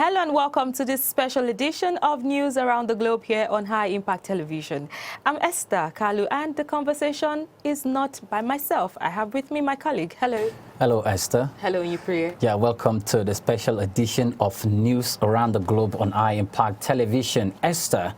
Hello and welcome to this special edition of News Around the Globe here on High Impact Television. I'm Esther Kalu, and the conversation is not by myself. I have with me my colleague. Hello. Hello, Esther. Hello, Yupriya. Yeah, welcome to the special edition of News Around the Globe on High Impact Television. Esther,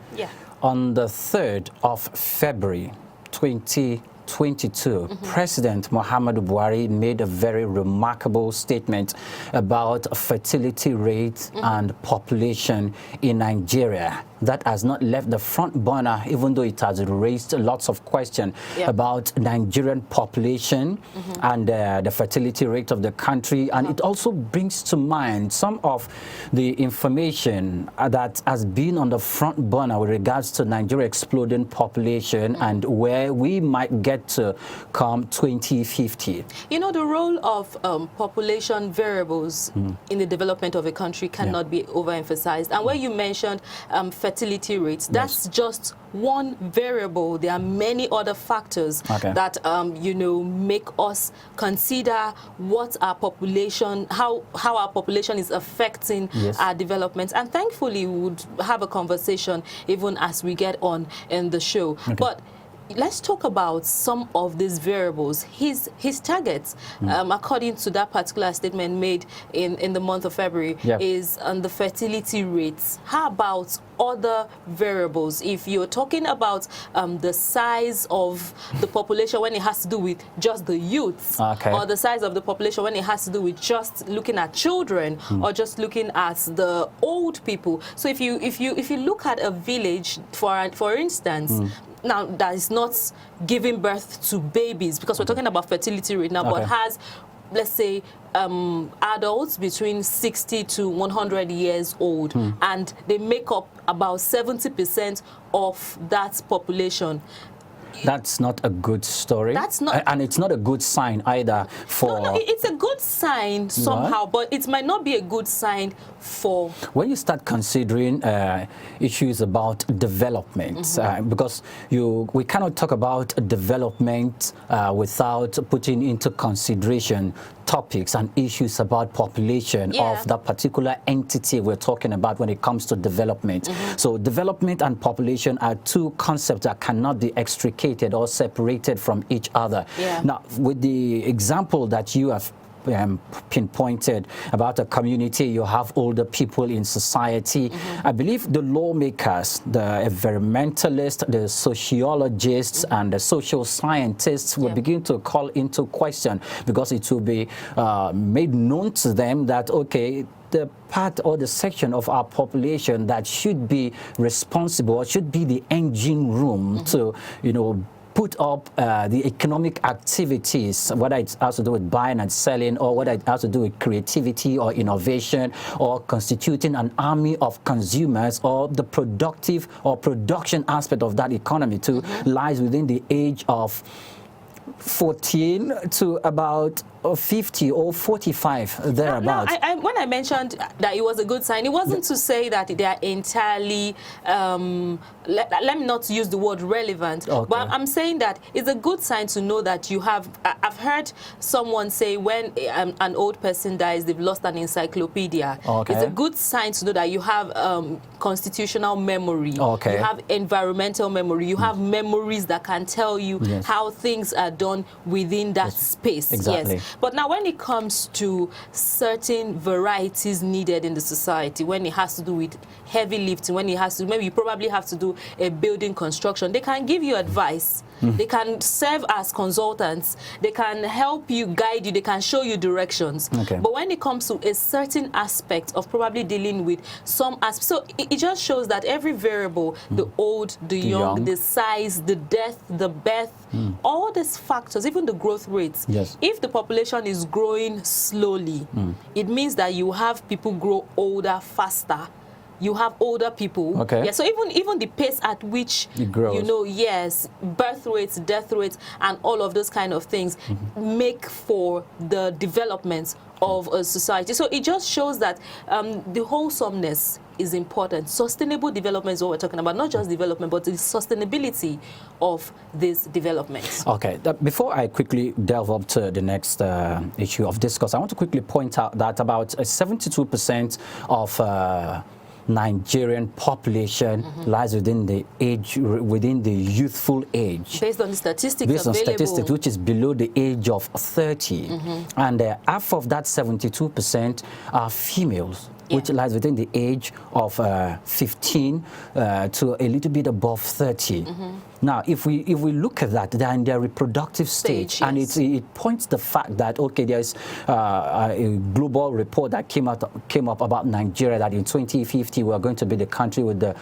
on the 3rd of February 2022, President Muhammadu Buhari made a very remarkable statement about fertility rate and population in Nigeria. That has not left the front burner, even though it has raised lots of questions about Nigerian population and the fertility rate of the country. And it also brings to mind some of the information that has been on the front burner with regards to Nigeria exploding population and where we might get to come 2050. You know, the role of population variables in the development of a country cannot be overemphasized. And when you mentioned fertility rates, that's just one variable. There are many other factors that you know, make us consider what our population, how our population is affecting our development. And thankfully, we would have a conversation even as we get on in the show. But let's talk about some of these variables. His targets, according to that particular statement made in the month of February, is on the fertility rates. How about other variables? If you're talking about the size of the population when it has to do with just the youths, or the size of the population when it has to do with just looking at children, or just looking at the old people. So if you look at a village, for instance, now that is not giving birth to babies, because we're talking about fertility rate now, but has, let's say, adults between 60 to 100 years old, and they make up about 70% of that population. That's not a good story. That's not, and it's not a good sign either for... No, it's a good sign somehow, but it might not be a good sign for... When you start considering issues about development, because we cannot talk about development without putting into consideration topics and issues about population of that particular entity we're talking about when it comes to development. So development and population are two concepts that cannot be extricated or separated from each other. Now, with the example that you have pinpointed about a community, you have older people in society. I believe the lawmakers, the environmentalists, the sociologists, and the social scientists will begin to call into question, because it will be made known to them that, okay, the part or the section of our population that should be responsible, or should be the engine room to, you know, put up the economic activities, whether it has to do with buying and selling, or whether it has to do with creativity or innovation, or constituting an army of consumers, or the productive or production aspect of that economy too, lies within the age of 14 to about 50 or 45, thereabouts. Now, when I mentioned that it was a good sign, it wasn't to say that they are entirely, let me not use the word relevant, but I'm saying that it's a good sign to know that you have, I've heard someone say when an old person dies, they've lost an encyclopedia. It's a good sign to know that you have constitutional memory, you have environmental memory, you have memories that can tell you how things are done within that space. But now when it comes to certain varieties needed in the society, when it has to do with heavy lifting, when it has to, maybe you probably have to do a building construction, they can give you advice. They can serve as consultants. They can help you, guide you. They can show you directions. But when it comes to a certain aspect of probably dealing with some aspects, so it just shows that every variable, the old, the young, the size, the death, the birth, all these factors, even the growth rates, if the population is growing slowly, it means that you have people grow older faster. you have older people. Okay. Yeah, so even the pace at which, it grows. you know, yes, birth rates, death rates, and all of those kind of things make for the development of a society. So it just shows that the wholesomeness is important. Sustainable development is what we're talking about, not just development, but the sustainability of this development. Okay, before I quickly delve up to the next issue of discourse, I want to quickly point out that about 72% of Nigerian population lies within the youthful age. Based on the statistics Based on available. statistics, which is below the age of 30. And half of that 72% are females, which lies within the age of 15 to a little bit above 30. Now, if we look at that, they're in their reproductive stage, and it points the fact that, okay, there's a global report that came up about Nigeria, that in 2050 we're going to be the country with the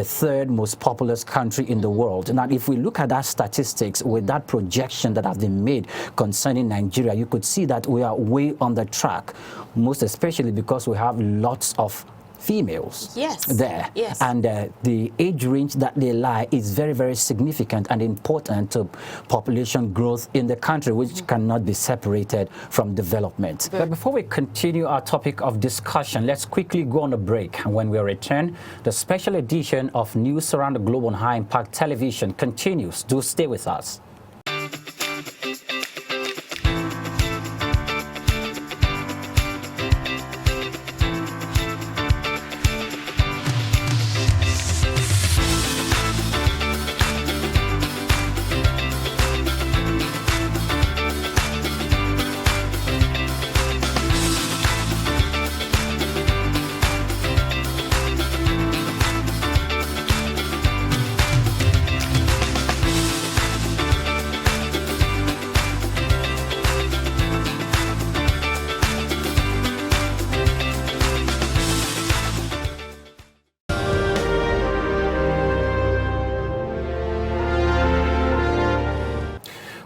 third most populous country in the world. Now, if we look at that statistics with that projection that has been made concerning Nigeria, you could see that we are way on the track, most especially because we have lots of females there, and the age range that they lie is very, very significant and important to population growth in the country, which cannot be separated from development. But before we continue our topic of discussion, let's quickly go on a break, and when we return, the special edition of News Around the Globe on High Impact Television continues. Do stay with us.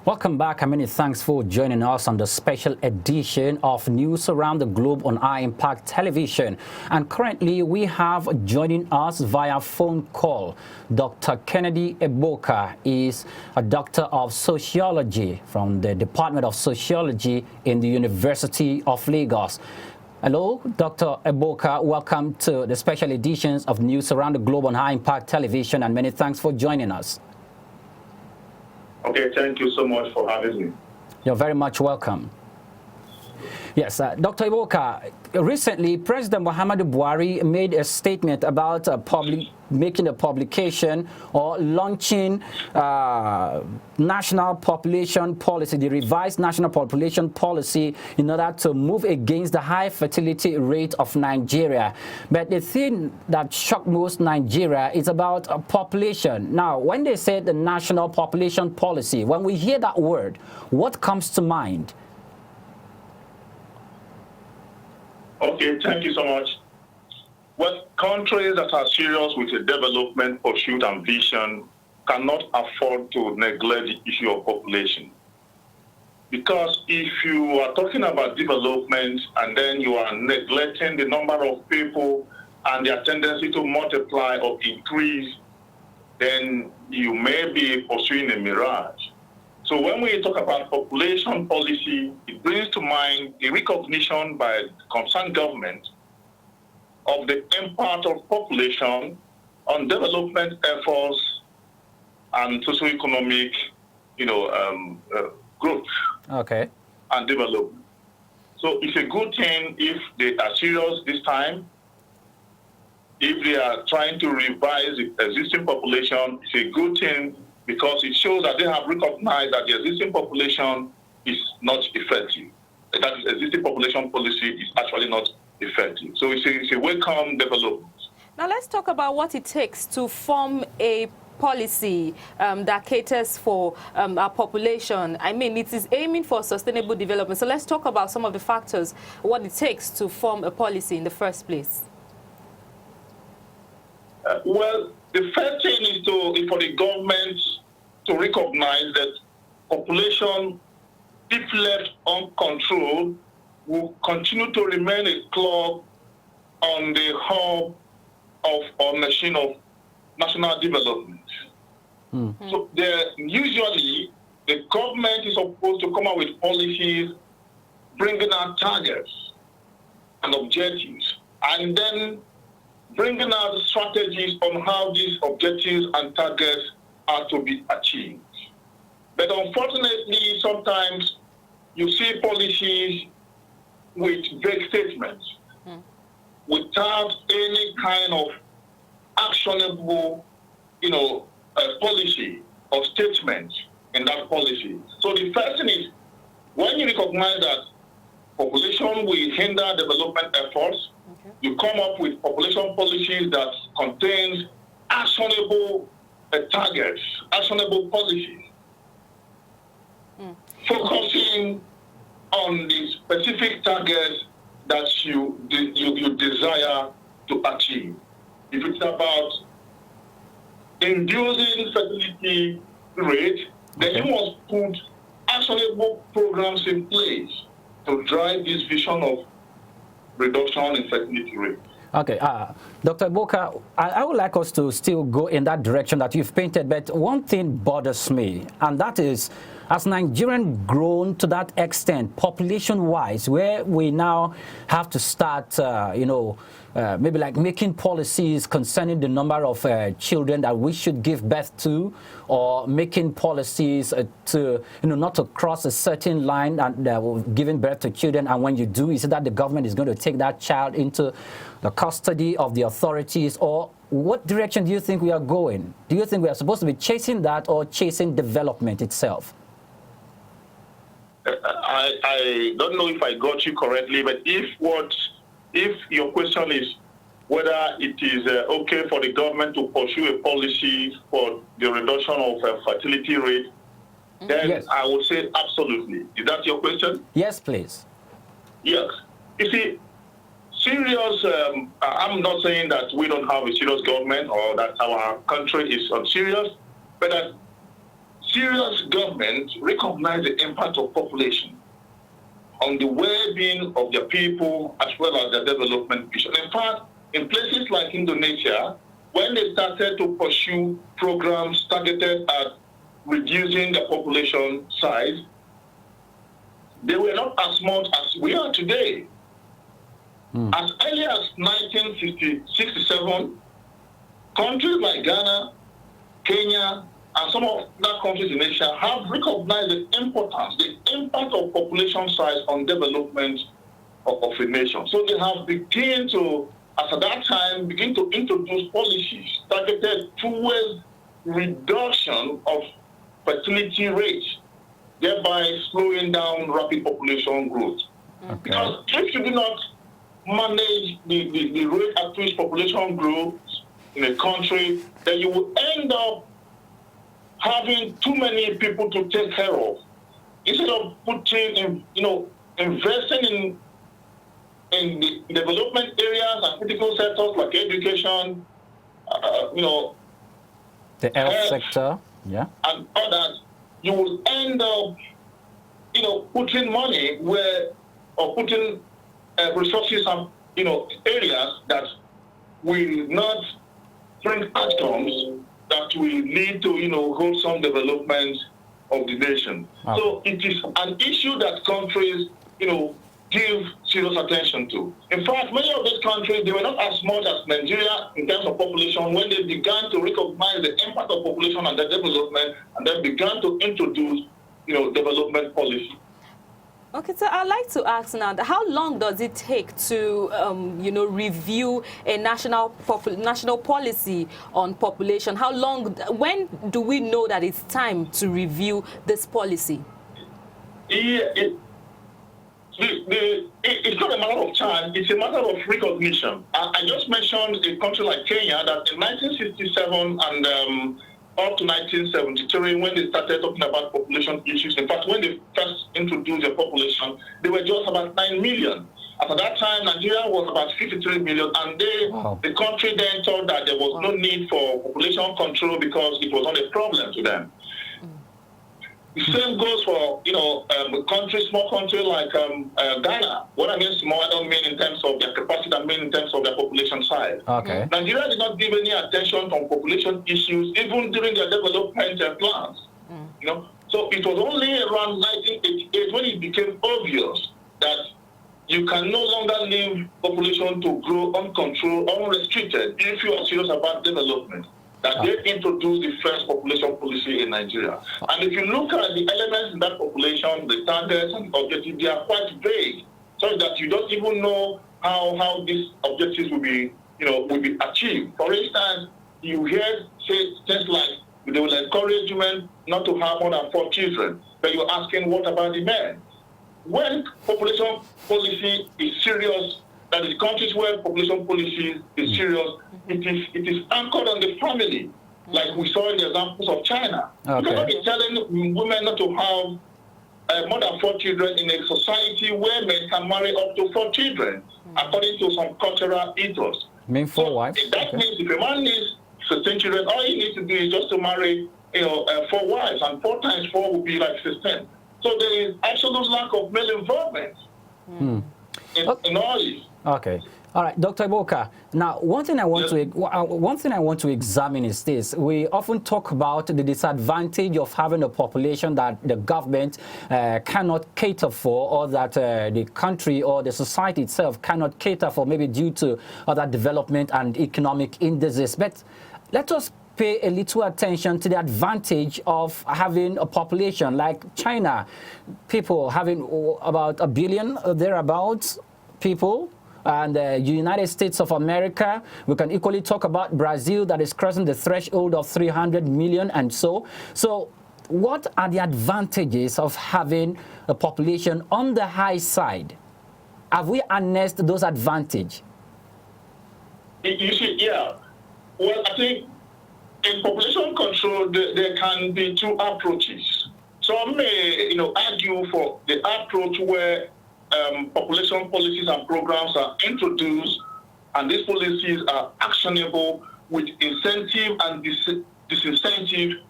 Welcome back, and many thanks for joining us on the special edition of News Around the Globe on impact Television. And currently we have joining us via phone call Dr. Kennedy Eboka. Is a doctor of sociology from the Department of Sociology in the University of Lagos. Hello, Dr. Eboka. Welcome to the special editions of News Around the Globe on impact Television, and many thanks for joining us. Okay, thank you so much for having me. You're very much welcome. Yes, Dr. Eboka, recently President Muhammadu Buhari made a statement about making a publication or launching national population policy, the revised national population policy, in order to move against the high fertility rate of Nigeria. But the thing that shocked most Nigeria is about population. Now, when they say the national population policy, when we hear that word, what comes to mind? Okay, thank you so much. Well, countries that are serious with the development pursuit and vision cannot afford to neglect the issue of population. Because if you are talking about development and then you are neglecting the number of people and their tendency to multiply or increase, then you may be pursuing a mirage. So when we talk about population policy, it brings to mind the recognition by concerned government of the impact of population on development efforts and socioeconomic, growth and development. So it's a good thing if they are serious this time. If they are trying to revise the existing population, it's a good thing, because it shows that they have recognized that the existing population is not effective. That existing population policy is actually not effective. So it's a welcome development. Now let's talk about what it takes to form a policy that caters for our population. I mean, it is aiming for sustainable development. So let's talk about some of the factors, what it takes to form a policy in the first place. Well, the first thing is for the government to recognize that population, if left uncontrolled, will continue to remain a clog on the hub of or machine of national development. So usually the government is supposed to come up with policies, bringing out targets and objectives, and then bringing out strategies on how these objectives and targets are to be achieved. But unfortunately, sometimes you see policies with vague statements without any kind of actionable, policy or statement in that policy. So the first thing is, when you recognize that population will hinder development efforts, you come up with population policies that contains actionable targets, actionable policies, focusing on the specific targets that you desire to achieve. If it's about inducing fertility rate, then you must put actionable programs in place to drive this vision of reduction in fertility rate. Okay, Dr. Boka, I would like us to still go in that direction that you've painted, but one thing bothers me, and that is, as Nigerians grown to that extent, population-wise, where we now have to start, maybe like making policies concerning the number of children that we should give birth to, or making policies to, not to cross a certain line and giving birth to children. And when you do, is it that the government is going to take that child into the custody of the authorities, or what direction do you think we are going? Do you think we are supposed to be chasing that or chasing development itself? I don't know if I got you correctly, but if your question is whether it is okay for the government to pursue a policy for the reduction of fertility rate, then yes, I would say absolutely. Is that your question? Yes, please. Yes. You see, serious, I'm not saying that we don't have a serious government or that our country is unserious, but that serious government recognize the impact of population on the well-being of their people as well as their development vision. In fact, in places like Indonesia, when they started to pursue programs targeted at reducing the population size, they were not as much as we are today. As early as 1967, countries like Ghana, Kenya, and some of the countries in Asia have recognized the importance, the impact of population size on development of a nation. So they have begun to, as at that time, begin to introduce policies targeted towards reduction of fertility rates, thereby slowing down rapid population growth. Okay. Because if you do not manage the rate at which population grows in a country, then you will end up having too many people to take care of. Instead of putting in, investing in the development areas and critical sectors like education, the health sector, yeah, and others, you will end up, putting money or putting resources and, areas that will not bring outcomes that will lead to, wholesome development of the nation. Okay. So it is an issue that countries, give serious attention to. In fact, many of these countries, they were not as much as Nigeria in terms of population when they began to recognize the impact of population and their development, and then began to introduce, development policy. Okay, so I'd like to ask now, how long does it take to, review a national policy on population? How long, when do we know that it's time to review this policy? It's not a matter of time, it's a matter of recognition. I just mentioned a country like Kenya that in 1967 and up to 1973, when they started talking about population issues, in fact, when they first introduced the population, they were just about 9 million. At that time, Nigeria was about 53 million, and the country then thought that there was no need for population control because it was not a problem to them. The same goes for, small country like Ghana. What I mean small, I don't mean in terms of their capacity, I mean in terms of their population size. Okay. Nigeria did not give any attention on population issues, even during their development plans. So it was only around 1988 when it became obvious that you can no longer leave population to grow uncontrolled, unrestricted if you are serious about development. That they introduced the first population policy in Nigeria. And if you look at the elements in that population, the targets and objectives, they are quite vague, so that you don't even know how these objectives will be achieved. For instance, you hear things like they will encourage women not to have more than 4 children. But you're asking, what about the men? When population policy is serious, that is countries where population policy is serious, it is anchored on the family, like we saw in the examples of China. Okay. You cannot be telling women not to have more than 4 children in a society where men can marry up to 4 children, according to some cultural ethos. Mean 4 wives? That means if a man needs 16 children, all he needs to do is just to marry 4 wives, and 4 times 4 would be like 16. So there is absolute lack of male involvement in all this. Okay. All right, Dr. Iboka. Now, one thing I want to examine is this: we often talk about the disadvantage of having a population that the government cannot cater for, or that the country or the society itself cannot cater for, maybe due to other development and economic indices. But let us pay a little attention to the advantage of having a population like China, people having about 1 billion thereabouts people. And the United States of America, we can equally talk about Brazil, that is crossing the threshold of 300 million and so. So what are the advantages of having a population on the high side? Have we harnessed those advantages? You see, yeah. Well, I think in population control, there can be 2 approaches. Some may, argue for the approach where population policies and programs are introduced, and these policies are actionable with incentive and disincentive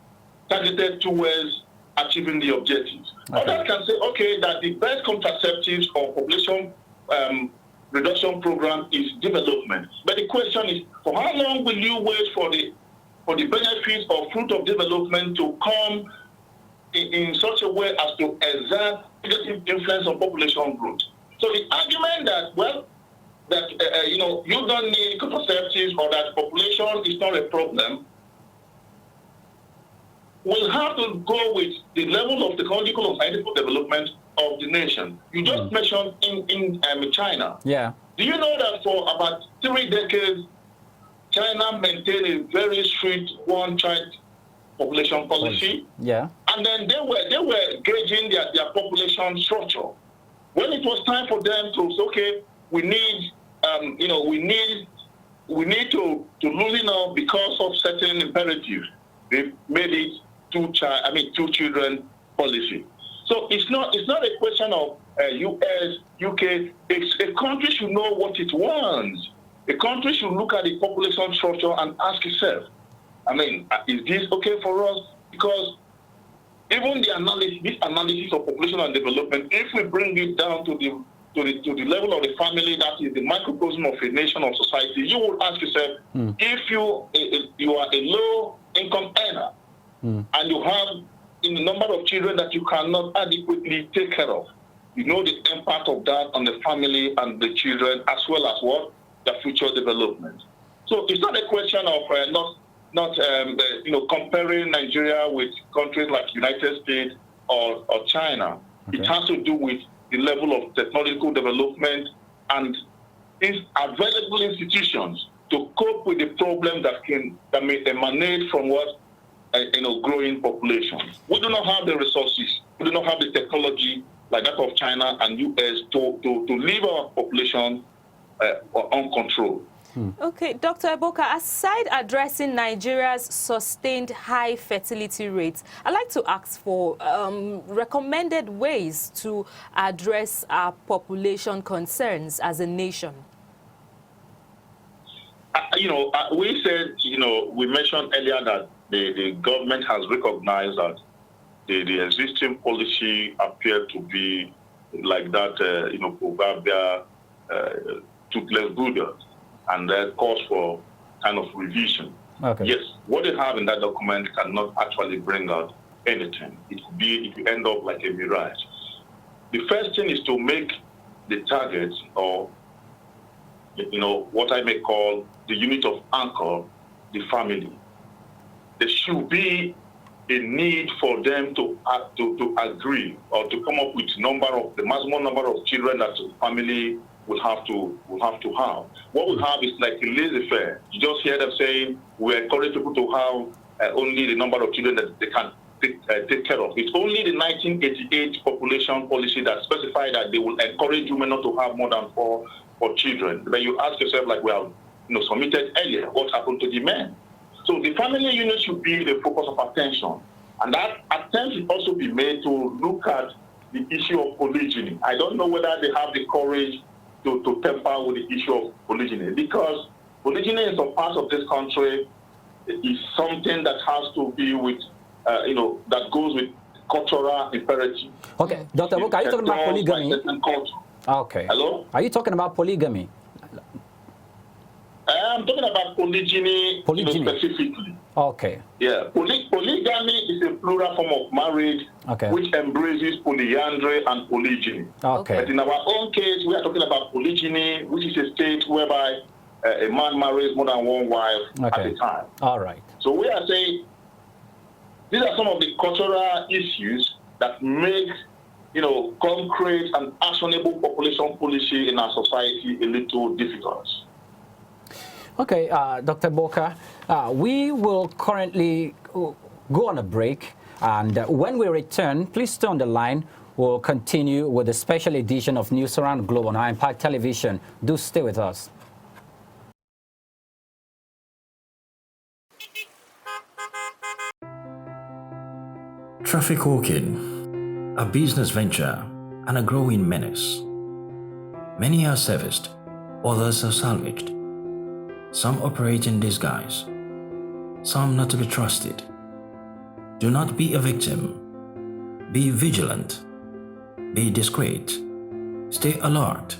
targeted towards achieving the objectives. Okay. Others can say, okay, that the best contraceptives or population reduction program is development. But the question is, for how long will you wait for the benefits or fruit of development to come in such a way as to exert negative influence on population growth? So the argument that, you don't need contraceptives or that population is not a problem, will have to go with the level of technological and scientific development of the nation. You just mentioned in China. Yeah. Do you know that for about 3 decades, China maintained a very strict one-child population policy? Yeah. And then they were gauging their population structure. When it was time for them to say, okay, we need to loosen up because of certain imperatives, they made it 2 children policy. So it's not a question of US, UK. A country should know what it wants. A country should look at the population structure and ask itself, is this okay for us? Because even this analysis of population and development, if we bring it down to the level of the family, that is the microcosm of a nation or society, you will ask yourself, if you are a low income earner and you have a number of children that you cannot adequately take care of, you know the impact of that on the family and the children, as well as their future development. So it's not a question of comparing Nigeria with countries like United States or China. Okay. It has to do with the level of technological development and available institutions to cope with the problems that may emanate from growing population. We do not have the resources. We do not have the technology like that of China and US to leave our population uncontrolled. Okay, Dr. Iboka, aside addressing Nigeria's sustained high fertility rates, I'd like to ask for recommended ways to address our population concerns as a nation. We mentioned earlier that the government has recognized that the existing policy appeared to be like that, proverbial toothless Buddha, and that calls for kind of revision. Okay. Yes, what they have in that document cannot actually bring out anything. It could end up like a mirage. The first thing is to make the target, or what I may call the unit of anchor, the family. There should be a need for them to agree or to come up with the maximum number of children that the family will have to have. What we have is like a laissez-faire. You just hear them saying we encourage people to have only the number of children that they can take care of. It's only the 1988 population policy that specified that they will encourage women not to have more than four children. But you ask yourself, like we have submitted earlier, what happened to the men? So the family unit should be the focus of attention. And that attempt should also be made to look at the issue of polygyny. I don't know whether they have the courage to temper with the issue of polygyny, because polygyny in some parts of this country is something that has to be with, that goes with cultural imperative. Okay, Dr. Boka, are you talking about polygamy? Okay. Hello? Are you talking about polygamy? I'm talking about polygyny. Specifically. Okay. Yeah, polygamy is a plural form of marriage, which embraces polyandry and polygyny. Okay. But in our own case, we are talking about polygyny, which is a state whereby a man marries more than one wife at a time. All right. So we are saying these are some of the cultural issues that make concrete and actionable population policy in our society a little difficult. Okay, Dr. Boka, we will currently go on a break, and when we return, please stay on the line. We'll continue with a special edition of News Around the Globe on Impact Television. Do stay with us. Traffic hawking, a business venture and a growing menace. Many are serviced, others are salvaged. Some operate in disguise, some not to be trusted. Do not be a victim. Be vigilant. Be discreet. Stay alert.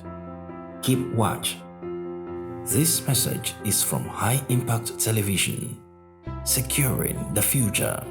Keep watch. This message is from High Impact Television, securing the future.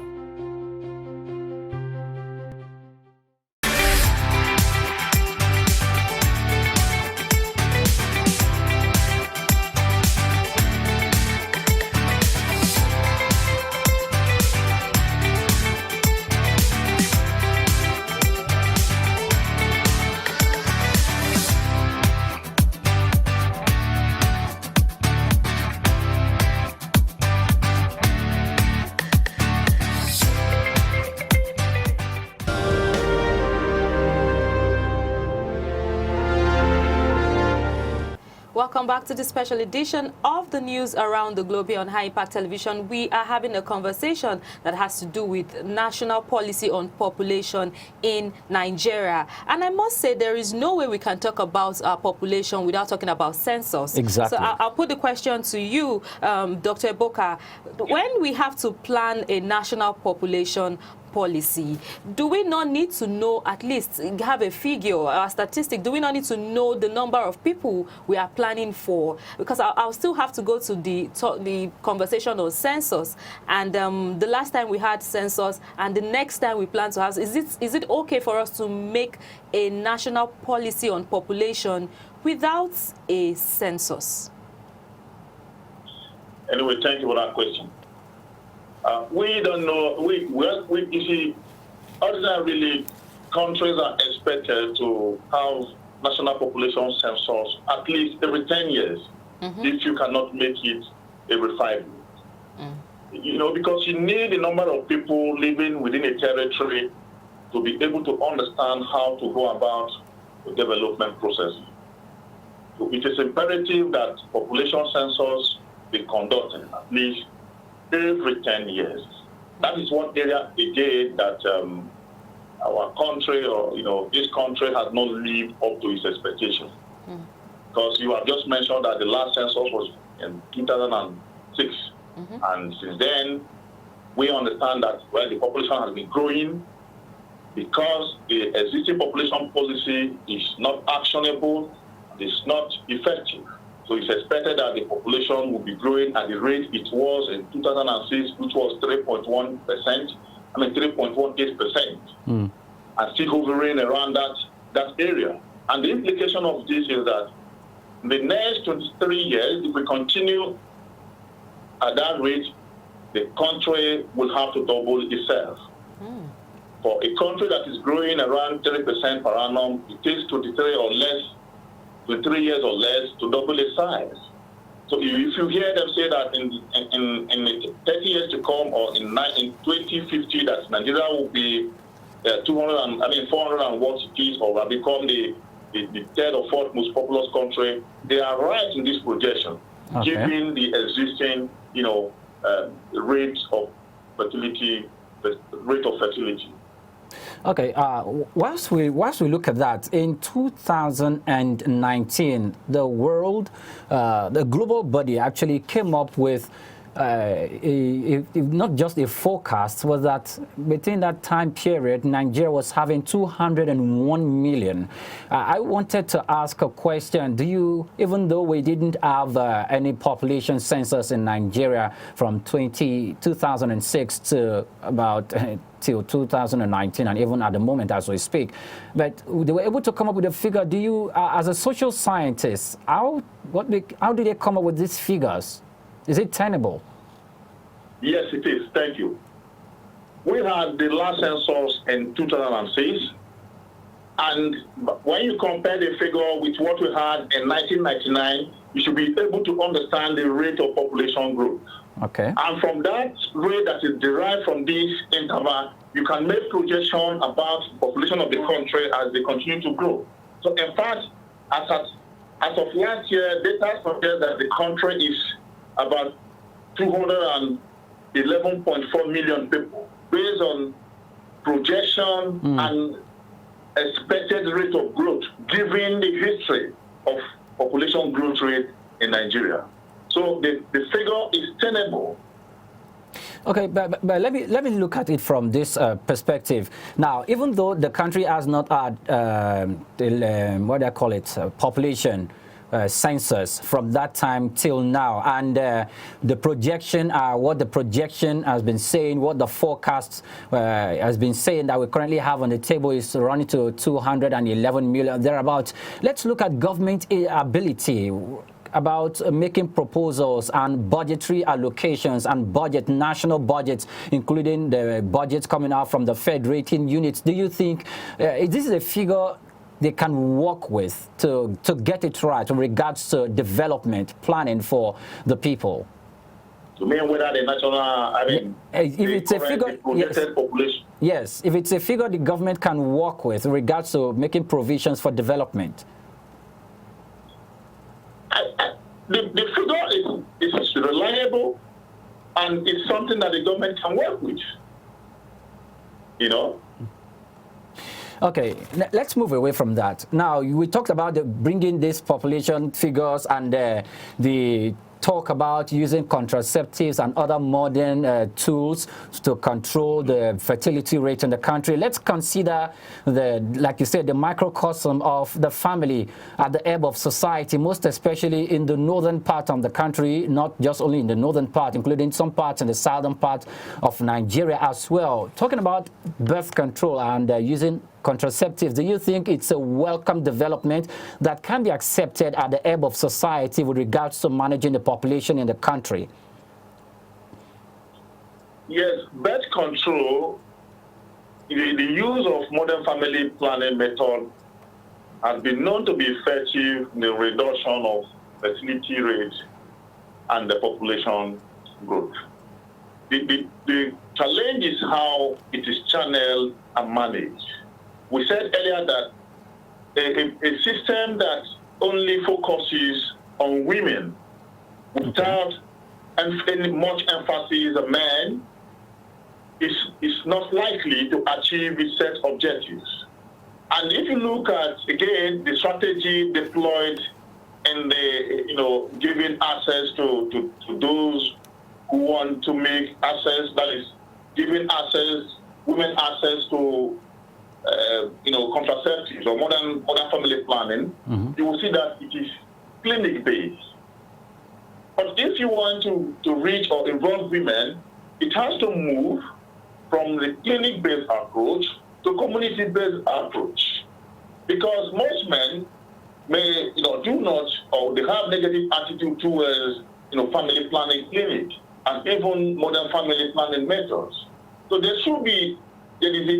Welcome back to the special edition of the News Around the Globe here on High Impact Television. We are having a conversation that has to do with national policy on population in Nigeria. And I must say there is no way we can talk about our population without talking about census. Exactly. So I'll put the question to you, Dr. Boka. When we have to plan a national population policy, do we not need to know, at least have a figure or a statistic? Do we not need to know the number of people we are planning for? Because I'll still have to go to the conversation on census, and the last time we had census and the next time we plan to have, is it okay for us to make a national policy on population without a census? Anyway, thank you for that question. We don't know. You see, ordinarily, countries are expected to have national population census at least every 10 years, if you cannot make it every 5 years. Because you need a number of people living within a territory to be able to understand how to go about the development process. So it is imperative that population census be conducted at least every 10 years. That is one area, again, that our country, or this country, has not lived up to its expectations. Because you have just mentioned that the last census was in 2006. And since then, we understand that the population has been growing, because the existing population policy is not actionable, it's not effective. So it's expected that the population will be growing at the rate it was in 2006, which was 3.18%, and still hovering around that area. And the implication of this is that in the next 23 years, if we continue at that rate, the country will have to double itself. For a country that is growing around 30% per annum, it takes 23 years or less to double its size. So if you hear them say that in 30 years to come, or in 2050, that Nigeria will be 400 what it is, or will become the third or fourth most populous country, they are right in this projection, given the existing, rate of fertility. Okay, whilst we look at that, in 2019, the world, the global body actually came up with not just a forecast, was that between that time period, Nigeria was having 201 million. I wanted to ask a question. Do you, even though we didn't have any population census in Nigeria from 2006 to about till 2019, and even at the moment as we speak, but they were able to come up with a figure. Do you, as a social scientist, how do they come up with these figures? Is it tenable? Yes, it is. Thank you. We had the last census in 2006, and when you compare the figure with what we had in 1999, you should be able to understand the rate of population growth. Okay. And from that rate that is derived from this interval, you can make projection about the population of the country as they continue to grow. So in fact, as of last year, data suggests that the country is about 211.4 million people, based on projection and expected rate of growth, given the history of population growth rate in Nigeria. So the figure is tenable. Okay, but let me look at it from this perspective. Now, even though the country has not had what do I call it, population census from that time till now, and the projection, what the projection has been saying, what the forecast has been saying that we currently have on the table is running to 211 million thereabouts. Let's look at government ability about making proposals and budgetary allocations and national budgets, including the budgets coming out from the federating units. Do you think this is a figure they can work with to get it right in regards to development planning for the people? To mean whether the national, if it's a figure, population. Yes, if it's a figure the government can work with in regards to making provisions for development. The figure is reliable, and it's something that the government can work with. Okay, let's move away from that. Now, we talked about bringing these population figures and the talk about using contraceptives and other modern tools to control the fertility rate in the country. Let's consider like you said, the microcosm of the family at the ebb of society, most especially in the northern part of the country, not just only in the northern part, including some parts in the southern part of Nigeria as well. Talking about birth control and using contraceptives, do you think it's a welcome development that can be accepted at the ebb of society with regards to managing the population in the country? Yes, birth control, the use of modern family planning method has been known to be effective in the reduction of fertility rate and the population growth. The challenge is how it is channeled and managed. We said earlier that a system that only focuses on women without any much emphasis on men is not likely to achieve its set objectives. And if you look at, again, the strategy deployed in the, giving access to those who want to make access, that is, giving access, women access to contraceptives or modern family planning, you will see that it is clinic-based. But if you want to reach or involve women, it has to move from the clinic-based approach to community-based approach. Because most men may, do not, or they have negative attitude towards, family planning clinic and even modern family planning methods. So there is a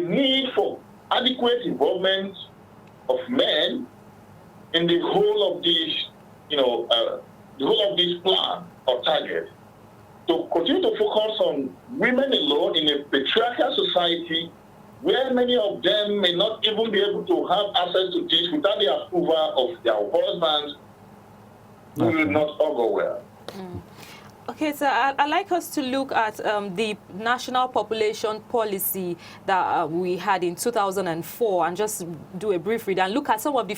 need for adequate involvement of men in the whole of this plan or target, to continue to focus on women alone in a patriarchal society where many of them may not even be able to have access to this without the approval of their husbands, will not all go well. Okay, so I'd like us to look at the national population policy that we had in 2004 and just do a brief read and look at some of the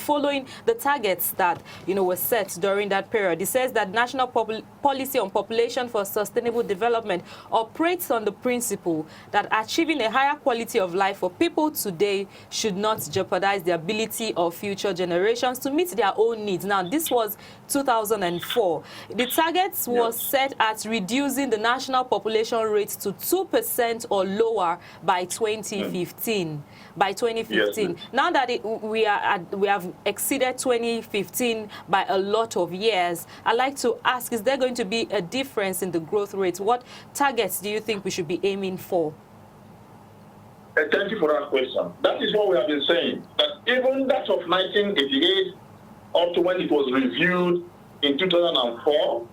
targets that, were set during that period. It says that national policy on population for sustainable development operates on the principle that achieving a higher quality of life for people today should not jeopardize the ability of future generations to meet their own needs. Now, this was 2004. The targets was set at reducing the national population rate to 2% or lower by 2015. By 2015. Yes. Now that we have exceeded 2015 by a lot of years, I'd like to ask, is there going to be a difference in the growth rate? What targets do you think we should be aiming for? Thank you for that question. That is what we have been saying, that even that of 1988 up to when it was reviewed in 2004,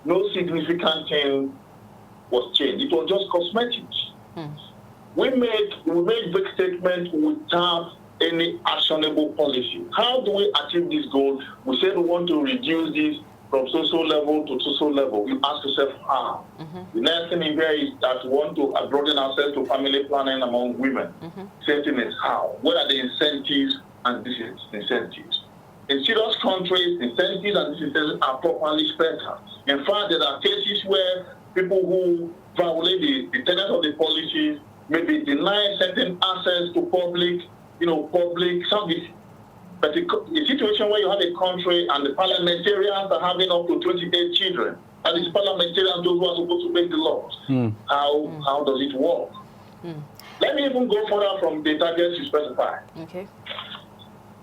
no significant thing was changed. It was just cosmetics. We made big statements without any actionable policy. How do we achieve this goal? We said we want to reduce this from social level to social level. You ask yourself how. The next thing in here is that we want to broaden ourselves to family planning among women. Same thing is how. What are the incentives and disincentives? In serious countries, incentives and disincentives are properly spelled out. In fact, there are cases where people who violate the tenets of the policies may be denied certain access to public service. But a situation where you have a country and the parliamentarians are having up to 28 children, and it's parliamentarians those who are supposed to make the laws. How does it work? Let me even go further from the targets you specify. Okay.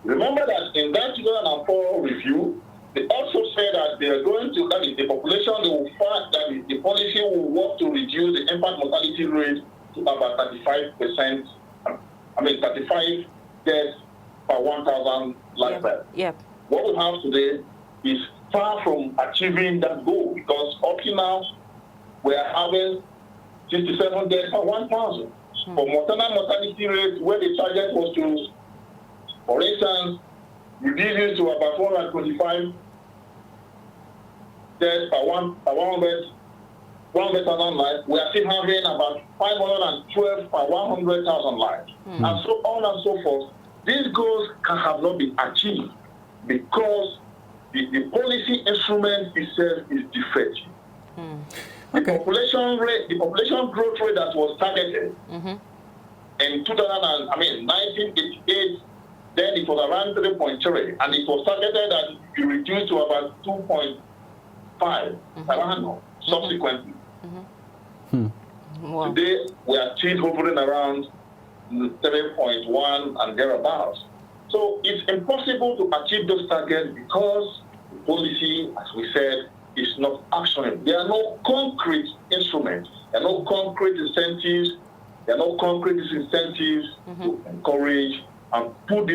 Remember that in that 2004 review, they also said that they are going to, that is the population, they will find that the policy will work to reduce the infant mortality rate to about 35%, 35 deaths per 1,000 lifespan. What we have today is far from achieving that goal, because up to now, we are having 67 deaths per 1,000. For maternal mortality rate, where the target was to, for instance, reduce it to about 125 deaths per 100,000 lives, we are still having about 512 per 100,000 lives. And so on and so forth. These goals have not been achieved because the policy instrument itself is defective. The population growth rate that was targeted in 1988, then it was around 3.3, and it was targeted that it reduced to about 2.5 subsequently. Wow. Today, we are still hovering around 7.1 and thereabouts. So it's impossible to achieve those targets because the policy, as we said, is not actionable. There are no concrete instruments, there are no concrete incentives, there are no concrete disincentives to encourage and put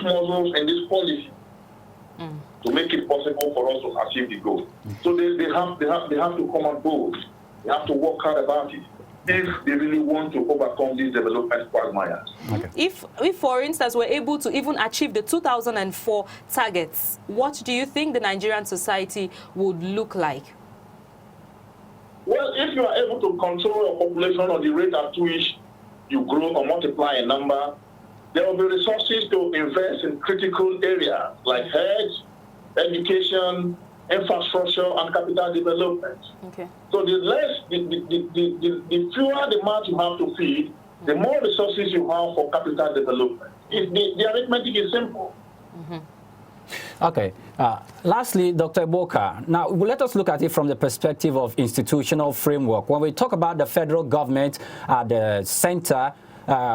muscles in this policy to make it possible for us to achieve the goal. So they have to come on board. They have to work hard about it if they really want to overcome these development quagmires. If for instance, we're able to even achieve the 2004 targets, what do you think the Nigerian society would look like? Well, if you are able to control your population or the rate at which you grow or multiply a number, there will be resources to invest in critical areas like health, education, infrastructure, and capital development. Okay. So the fewer the mouth you have to feed, The more resources you have for capital development, the arithmetic is simple. Okay. Lastly, Dr. Eboka, now let us look at it from the perspective of institutional framework. When we talk about the federal government at the center,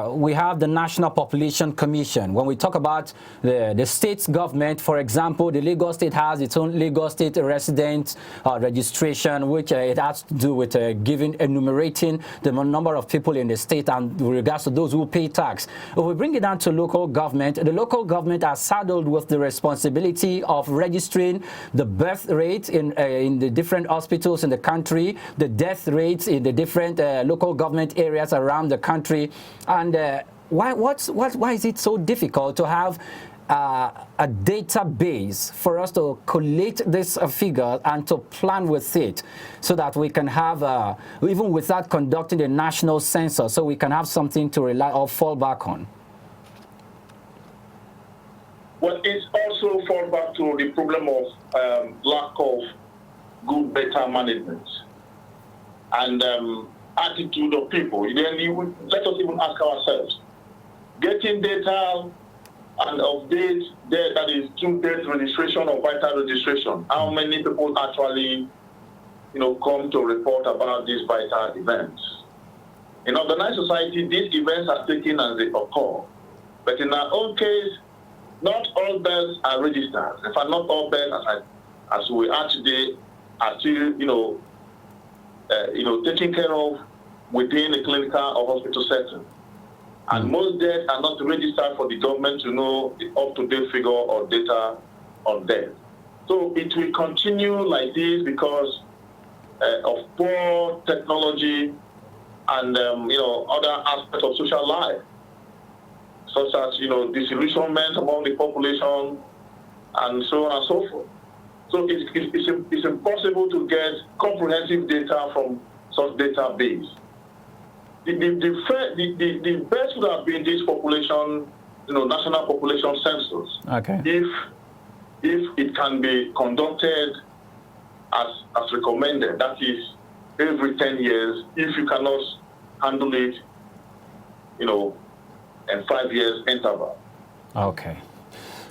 we have the National Population Commission. When we talk about the state's government, for example, the Lagos State has its own Lagos State resident registration, which it has to do with enumerating the number of people in the state and with regards to those who pay tax. If we bring it down to local government, the local government are saddled with the responsibility of registering the birth rate in the different hospitals in the country, the death rates in the different local government areas around the country. And why is it so difficult to have a database for us to collate this figure and to plan with it so that we can have, even without conducting a national census, so we can have something to rely or fall back on? Well, it also falls back to the problem of lack of good data management and attitude of people. Then let us even ask ourselves, getting data and update that is through death registration or vital registration, how many people actually come to report about these vital events? In organized society, these events are taken as they occur. But in our own case, not all births are registered. In fact, not all births, as we are today, are still, taken care of within a clinical or hospital setting. And most deaths are not registered for the government to know the up-to-date figure or data on death. So it will continue like this because of poor technology and other aspects of social life, such as disillusionment among the population and so on and so forth. So it's impossible to get comprehensive data from such database. The best would have been this population, national population census. Okay. If it can be conducted as recommended, that is every 10 years, if you cannot handle it, in 5 years interval. Okay.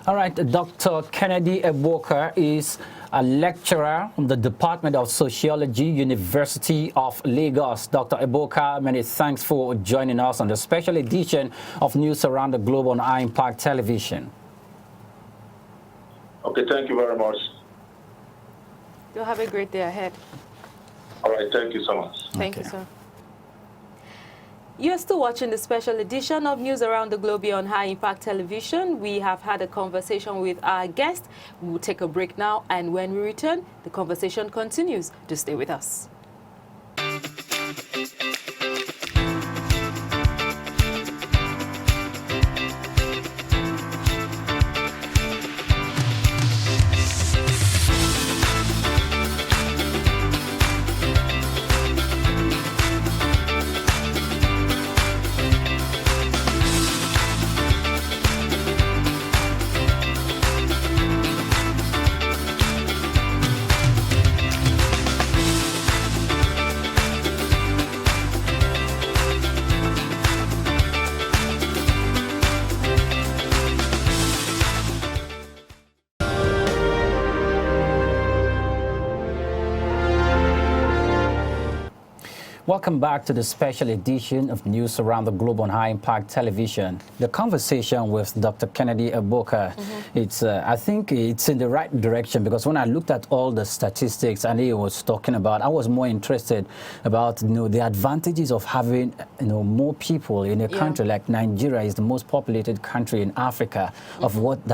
All right, Dr. Kennedy Eboka is a lecturer in the Department of Sociology, University of Lagos. Dr. Eboka, many thanks for joining us on the special edition of News Around the Globe on impact Television. Okay, thank you very much. You'll have a great day ahead. All right, thank you so much. Thank you, sir. You're still watching the special edition of News Around the Globe on High Impact Television. We have had a conversation with our guest. We will take a break now, and when we return, the conversation continues. Do stay with us. Welcome back to the special edition of News Around the Globe on High Impact Television. The conversation with Dr. Kennedy Eboka, I think it's in the right direction, because when I looked at all the statistics and he was talking about, I was more interested about the advantages of having more people in a country like Nigeria is the most populated country in Africa. Of what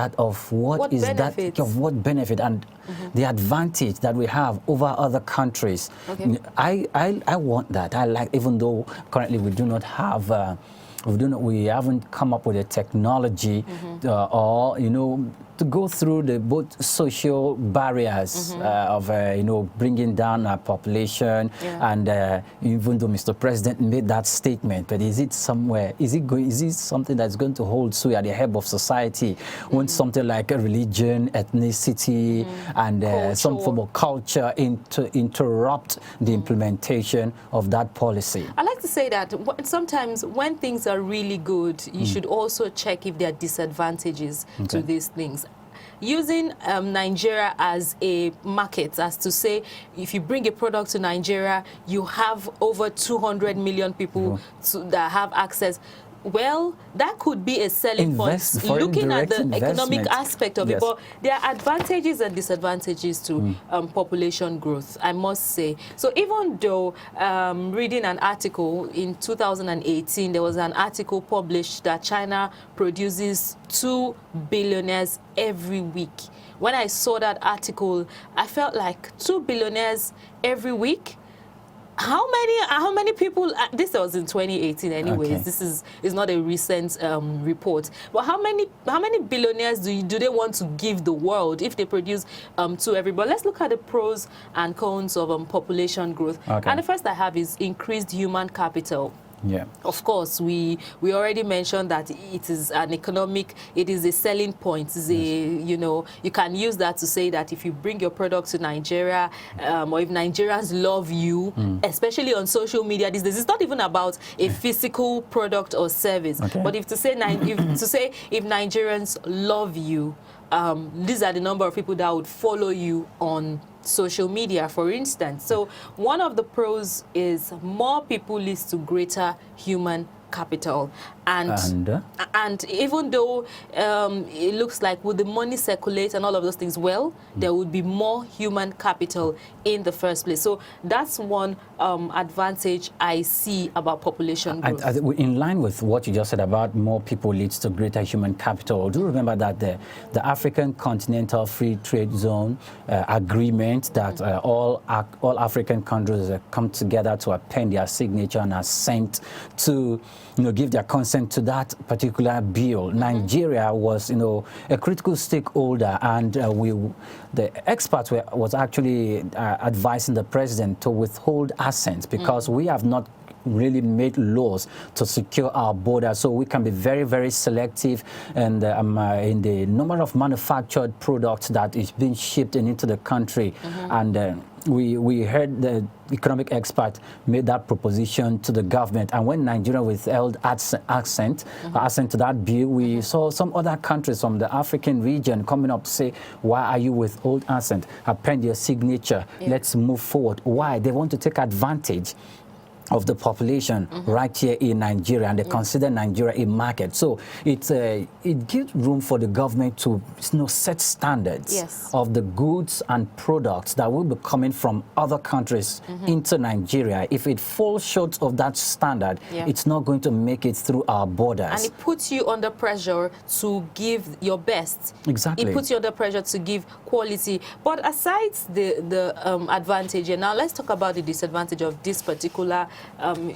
benefit and the advantage that we have over other countries. Okay. I want that. I like, even though currently we do not have, we haven't come up with a technology or to go through the both social barriers of bringing down our population, and even though Mr. President made that statement, but is it somewhere? Is it something that's going to hold sway at the head of society when something like a religion, ethnicity, and some form of culture interrupt the implementation of that policy? I like to say that sometimes when things are really good, you should also check if there are disadvantages to these things. Using Nigeria as a market, as to say, if you bring a product to Nigeria, you have over 200 million people that have access. Well, that could be a selling point, looking at the economic aspect of it. But there are advantages and disadvantages to population growth, I must say. So even though reading an article in 2018, there was an article published that China produces 2 billionaires every week. When I saw that article, I felt like 2 billionaires every week. How many people? This was in 2018, anyways. This is not a recent report. But how many billionaires do they want to give the world if they produce to everybody? Let's look at the pros and cons of population growth. And the first I have is increased human capital. Yeah. Of course, we already mentioned that it is an economic, it is a selling point. It's a, you can use that to say that if you bring your product to Nigeria, or if Nigerians love you, especially on social media these days, it's not even about a physical product or service, but if Nigerians love you, these are the number of people that would follow you on social media, for instance. So one of the pros is more people leads to greater human capital, and even though it looks like would the money circulate and all of those things, well, there would be more human capital in the first place. So that's one advantage I see about population growth. In line with what you just said about more people leads to greater human capital, do remember that the African Continental Free Trade Zone agreement that all African countries come together to append their signature and assent to give their consent to that particular bill. Nigeria was, a critical stakeholder, and the experts was actually advising the president to withhold assent because we have not really made laws to secure our border, so we can be very, very selective and in the number of manufactured products that is being shipped into the country. And we heard the economic expert made that proposition to the government, and when Nigeria withheld assent to that bill, we saw some other countries from the African region coming up to say, why are you withhold assent? Append your signature. Let's move forward. Why? They want to take advantage of the population right here in Nigeria, and they consider Nigeria a market. So it gives room for the government to set standards of the goods and products that will be coming from other countries into Nigeria. If it falls short of that standard, it's not going to make it through our borders. And it puts you under pressure to give your best. Exactly. It puts you under pressure to give quality. But aside the advantage, and now let's talk about the disadvantage of this particular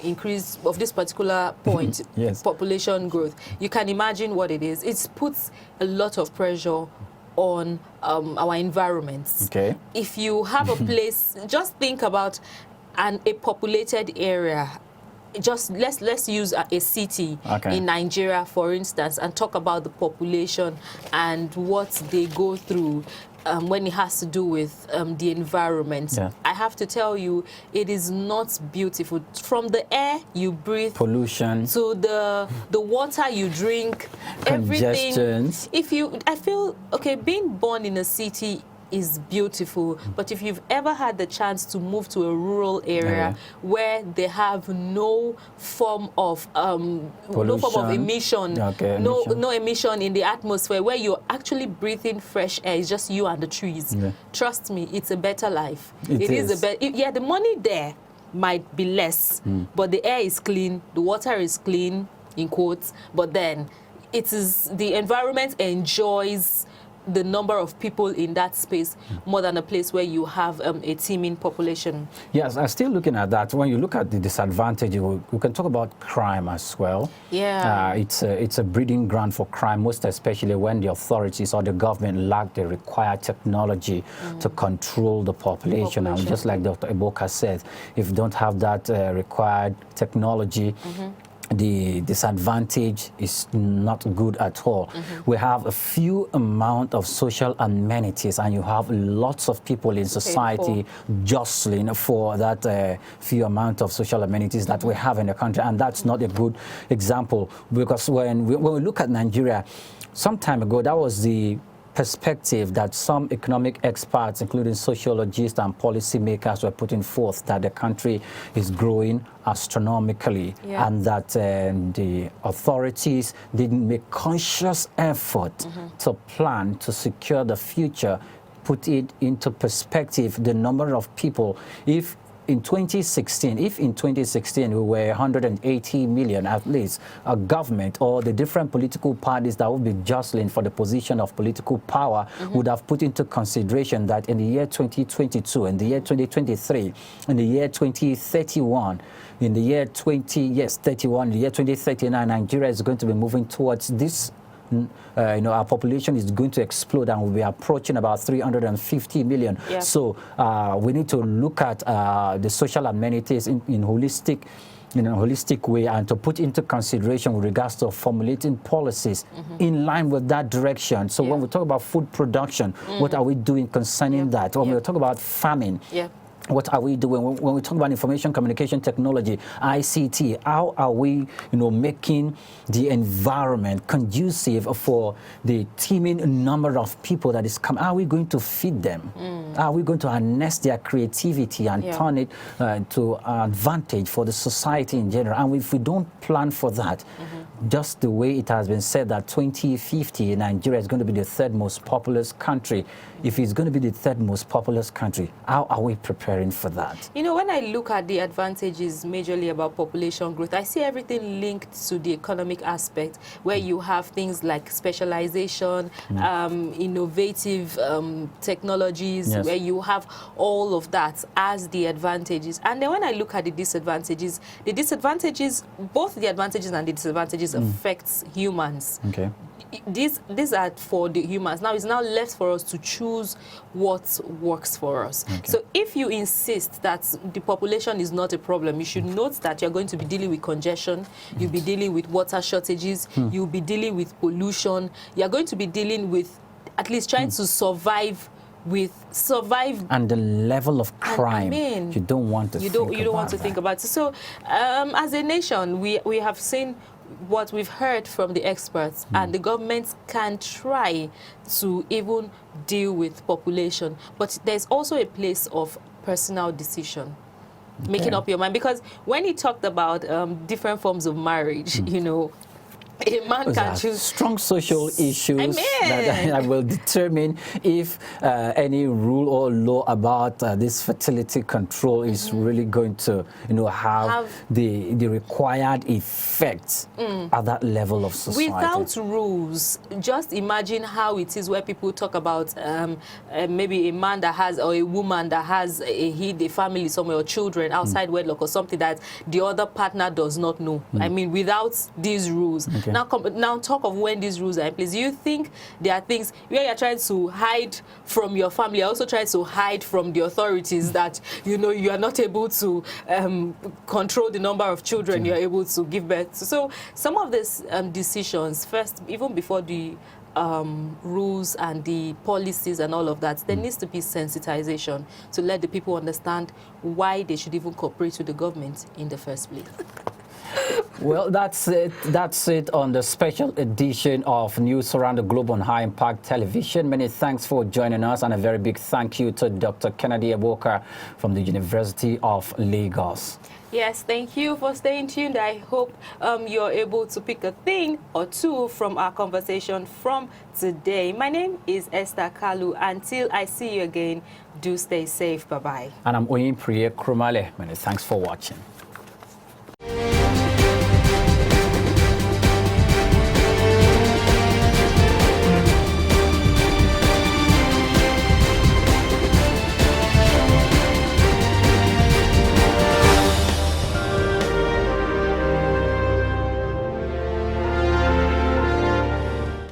increase of this particular point, population growth. You can imagine what it is. It puts a lot of pressure on our environments. If you have a place, just think about a populated area. Just let's use a city in Nigeria, for instance, and talk about the population and what they go through when it has to do with the environment. I have to tell you, it is not beautiful. From the air you breathe, pollution, to the water you drink, everything. I feel being born in a city is beautiful, but if you've ever had the chance to move to a rural area where they have no form of emission, no emission in the atmosphere, where you're actually breathing fresh air, it's just you and the trees. Trust me, it's a better life. It is a better. The money there might be less, but the air is clean, the water is clean, in quotes, but then it is the environment enjoys the number of people in that space more than a place where you have a teeming population. Yes, I'm still looking at that. When you look at the disadvantage, we can talk about crime as well. Yeah. It's a breeding ground for crime, most especially when the authorities or the government lack the required technology to control the population. And just like Dr. Eboka said, if you don't have that required technology, the disadvantage is not good at all. We have a few amount of social amenities, and you have lots of people in society jostling for that few amount of social amenities that we have in the country, and that's not a good example, because when we look at Nigeria, some time ago, that was the perspective that some economic experts, including sociologists and policymakers, were putting forth, that the country is growing astronomically, and that the authorities didn't make conscious effort to plan to secure the future, put it into perspective, the number of people. If in 2016 we were 180 million, at least, a government or the different political parties that would be jostling for the position of political power would have put into consideration that in the year 2022, in the year 2023, in the year 2031, in the year 31, in the year 2039, Nigeria is going to be moving towards this. Our population is going to explode, and we'll be approaching about 350 million. So we need to look at the social amenities in a holistic way, and to put into consideration with regards to formulating policies in line with that direction. So when we talk about food production, what are we doing concerning that? When we talk about farming, what are we doing? When we talk about information communication technology, ICT, how are we, making the environment conducive for the teeming number of people that is coming? Are we going to feed them? Are we going to harness their creativity and turn it to advantage for the society in general? And if we don't plan for that, just the way it has been said that 2050 Nigeria is going to be the third most populous country. If it's going to be the third most populous country, how are we preparing for that? When I look at the advantages majorly about population growth, I see everything linked to the economic aspect, where you have things like specialization, innovative technologies, where you have all of that as the advantages. And then when I look at the disadvantages, both the advantages and the disadvantages affects humans. These are for the humans. Now it's now left for us to choose what works for us. So if you insist that the population is not a problem, you should note that you're going to be dealing with congestion, you'll be dealing with water shortages, you'll be dealing with pollution, you're going to be dealing with at least trying to survive and the level of crime you don't want to think about. So as a nation, we have seen what we've heard from the experts, and the government can try to even deal with population, but there's also a place of personal decision, making up your mind. Because when he talked about different forms of marriage, a man can choose strong social issues that will determine if any rule or law about this fertility control is really going to have the required effects at that level of society. Without rules, just imagine how it is where people talk about maybe a man that has, or a woman that has a family somewhere, or children outside wedlock or something that the other partner does not know. I mean, without these rules. Now talk of when these rules are in place. Do you think there are things where you're trying to hide from your family, also trying to hide from the authorities that you are not able to control the number of children you're able to give birth to? So some of these decisions, first, even before the rules and the policies and all of that, there needs to be sensitization to let the people understand why they should even cooperate with the government in the first place. Well, that's it on the special edition of News Around the Globe on High Impact Television. Many thanks for joining us, and a very big thank you to Dr. Kennedy Eboka from the University of Lagos. Yes, thank you for staying tuned. I hope you're able to pick a thing or two from our conversation from today. My name is Esther Kalu. Until I see you again, do stay safe. Bye-bye. And I'm Oyin Priye Krumale. Many thanks for watching.